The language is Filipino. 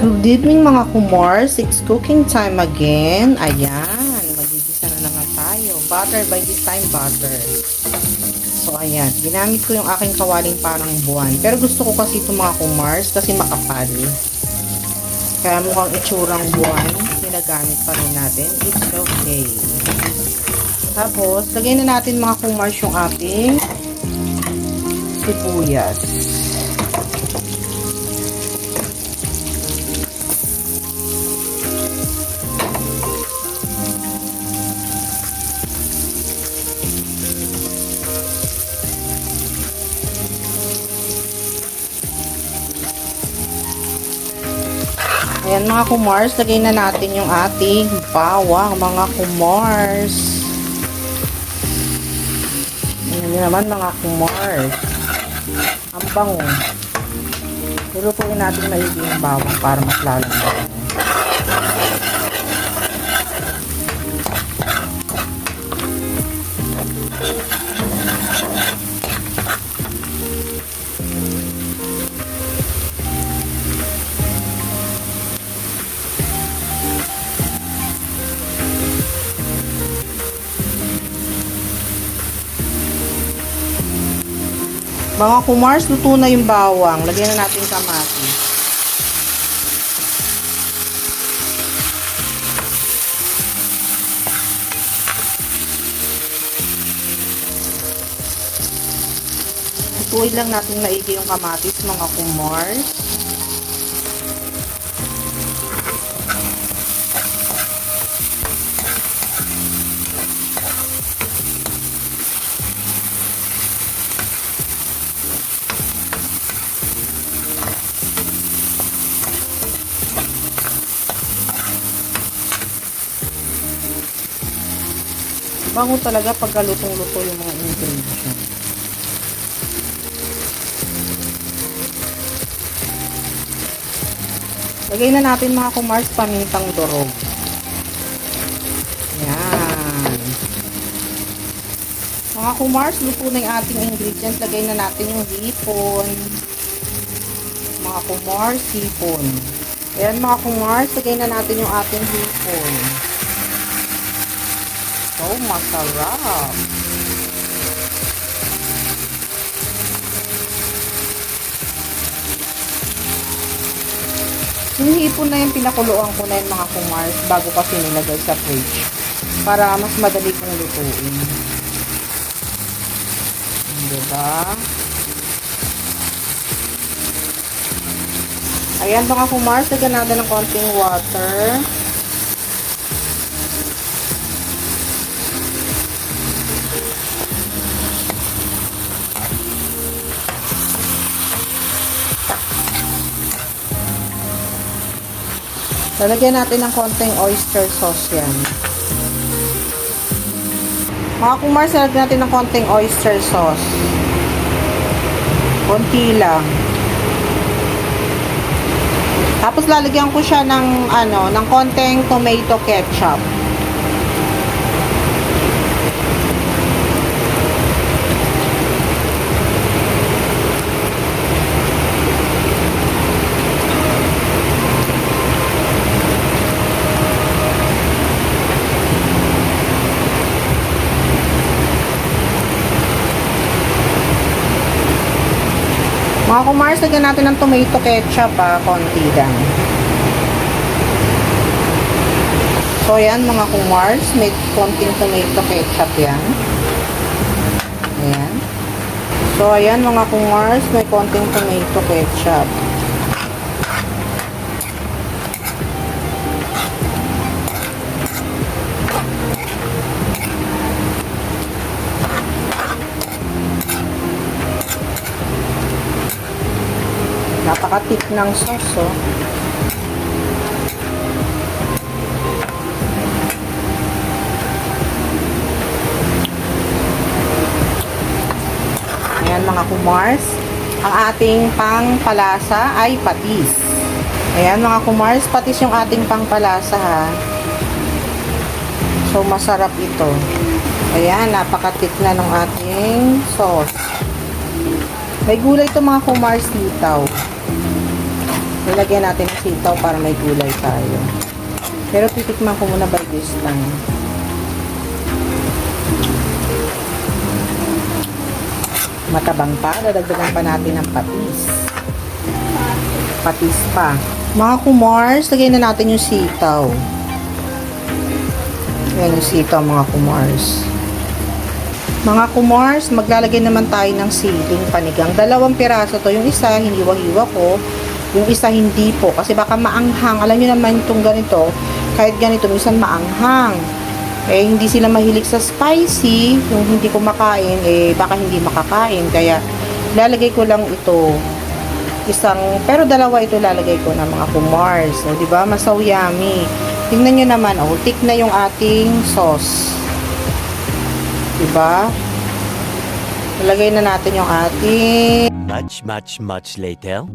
Good evening mga kumars, it's cooking time again. Ayan, magigisa na naman tayo. Butter, by this time butter. So ayan, ginamit ko yung aking kawaling parang buwan. Pero gusto ko kasi itong mga kumars kasi makapal. Kaya mukhang itsurang buwan, ginagamit pa rin natin. It's okay. Tapos, lagay na natin mga kumars yung ating sibuyas. Ayan mga kumars, lagay na natin yung ating bawang mga kumars. Ayan naman mga kumars. Ang bango. Lulutuin natin maigi yung bawang para mas lalong bango. Mga kumars, luto na yung bawang. Lagyan na natin kamatis. Lutuin lang natin maigi yung kamatis, mga kumars. Bango talaga pagka lutong-luto yung mga ingredients. Lagay na natin mga kumars pamintang durog. Yan. Mga kumars, luto na yung ating ingredients. Lagay na natin yung hipon. Mga kumars, hipon. Ayan mga kumars, lagay na natin yung ating hipon. Oh, masarap. Yung hipon na yung pinakuluan ko na yung mga kumars bago kasi nilagay sa fridge para mas madali kong lutuin. Diba? Ayan mga kumars, lagyan natin ng konting water. Lalagyan natin ng konting oyster sauce yan. Mga kumars, lalagyan natin ng konting oyster sauce. Konti lang. Tapos lalagyan ko siya ng ng konting tomato ketchup. Mga kumars, lagyan natin ng tomato ketchup konti lang. So, ayan mga kumars, may konting tomato ketchup yan. Ayan. So, ayan mga kumars, may konting tomato ketchup. Napaka-thick ng sauce, oh. Ayan mga kumars, ang ating pangpalasa ay patis. Ayan mga kumars, patis yung ating pangpalasa ha. So masarap ito. Ayan, napaka-thick na ng ating sauce. May gulay ito mga kumars, sitaw. Lalagyan natin ng sitaw para may gulay tayo. Pero titikman ko muna by this time. Matabang pa. Dadagdagan pa natin ng patis. Patis pa. Mga kumars, lagyan na natin yung sitaw. Yan yung sitaw, mga kumars. Mga kumars, maglalagay naman tayo ng siling panigang. 2 piraso to. Yung isa, hiniwa-hiwa ko. Yung isa, hindi po. Kasi baka maanghang. Alam nyo naman itong ganito. Kahit ganito, minsan maanghang. Eh, hindi sila mahilig sa spicy. Yung hindi ko makain, eh, baka hindi makakain. Kaya, lalagay ko lang ito. Pero 2 ito lalagay ko na mga kumars. O, diba? Masaw yummy. Tingnan nyo naman, oh, thick na yung ating sauce. Diba? Lalagay na natin yung ating Much later.